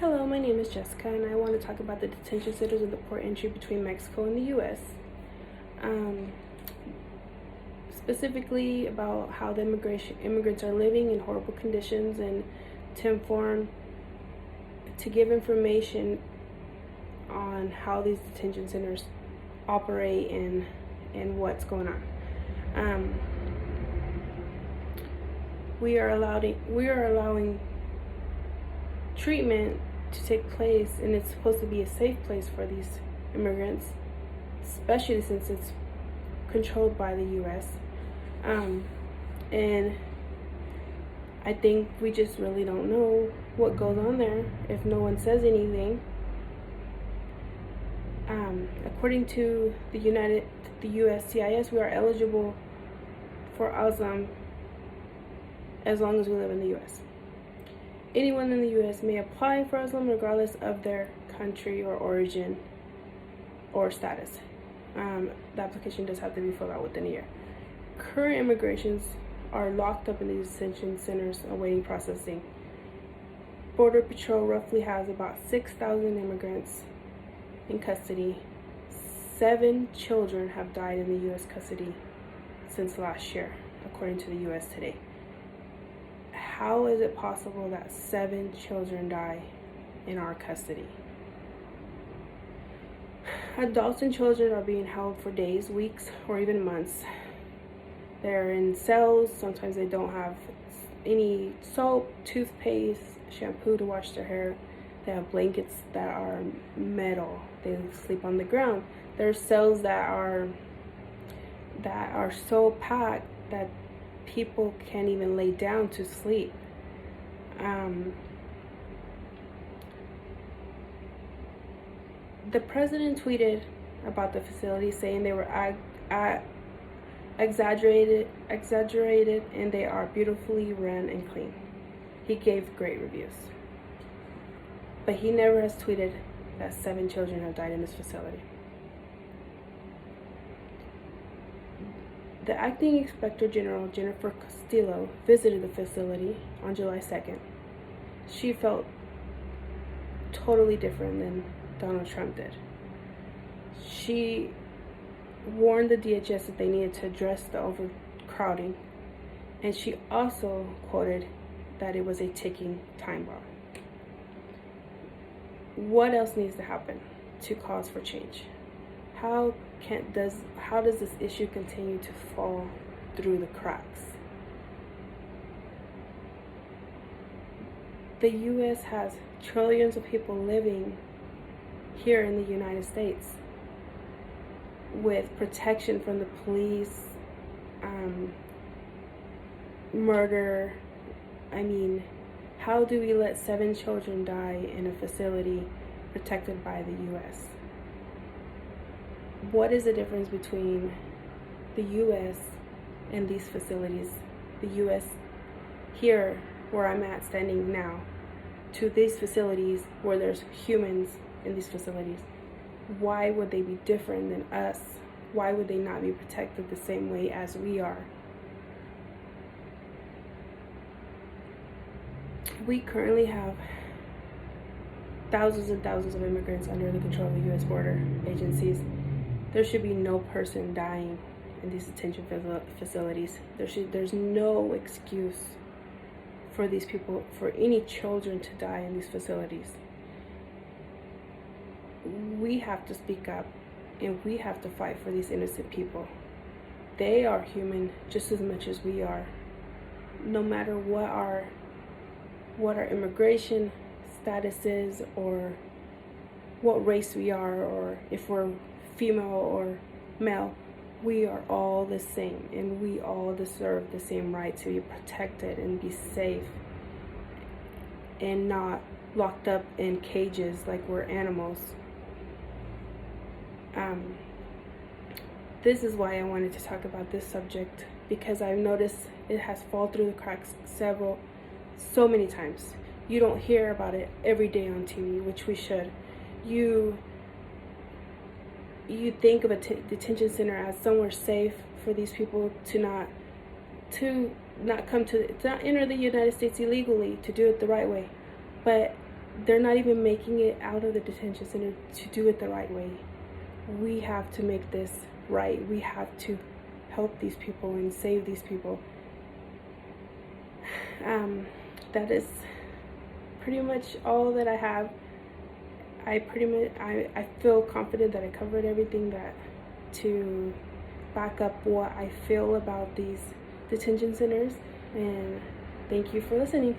Hello, my name is Jessica, and I want to talk about the detention centers and the port entry between Mexico and the U.S. Um, Specifically about how the immigrants are living in horrible conditions, and to give information on how these detention centers operate and what's going on. We are allowing treatment to take place, and it's supposed to be a safe place for these immigrants, especially since it's controlled by the U.S. And I think we just really don't know what goes on there if no one says anything. According to the USCIS, we are eligible for asylum as long as we live in the U.S. Anyone in the U.S. may apply for asylum regardless of their country or origin or status. The application does have to be filled out within a year. Current immigrants are locked up in these detention centers awaiting processing. Border Patrol roughly has about 6,000 immigrants in custody. 7 children have died in the U.S. custody since last year, according to the U.S. Today. How is it possible that 7 children die in our custody? Adults and children are being held for days, weeks, or even months. They're in cells. Sometimes they don't have any soap, toothpaste, shampoo to wash their hair. They have blankets that are metal. They sleep on the ground. There's cells that are so packed that people can't even lay down to sleep. The president tweeted about the facility, saying they were exaggerated, and they are beautifully run and clean. He gave great reviews. But he never has tweeted that 7 children have died in this facility. The acting Inspector General, Jennifer Castillo, visited the facility on July 2nd. She felt totally different than Donald Trump did. She warned the DHS that they needed to address the overcrowding, and she also quoted that it was a ticking time bomb. What else needs to happen to cause for change? How does this issue continue to fall through the cracks? The U.S. has trillions of people living here in the United States with protection from the police, murder. How do we let 7 children die in a facility protected by the U.S.? What is the difference between the U.S. and these facilities? The U.S. here, where I'm at standing now, to these facilities where there's humans in these facilities. Why would they be different than us? Why would they not be protected the same way as we are? We currently have thousands and thousands of immigrants under the control of the U.S. border agencies. There should be no person dying in these detention facilities. There's no excuse for these people, for any children to die in these facilities. We have to speak up, and we have to fight for these innocent people. They are human just as much as we are. No matter what our immigration status is, or what race we are, or if we're female or male, we are all the same, and we all deserve the same right to be protected and be safe and not locked up in cages like we're animals. This is why I wanted to talk about this subject, because I've noticed it has fallen through the cracks so many times. You don't hear about it every day on TV, which we should. You think of a detention center as somewhere safe for these people to not enter the United States illegally, to do it the right way. But they're not even making it out of the detention center to do it the right way. We have to make this right. We have to help these people and save these people. That is pretty much all that I have. I feel confident that I covered everything that to back up what I feel about these detention centers, and thank you for listening.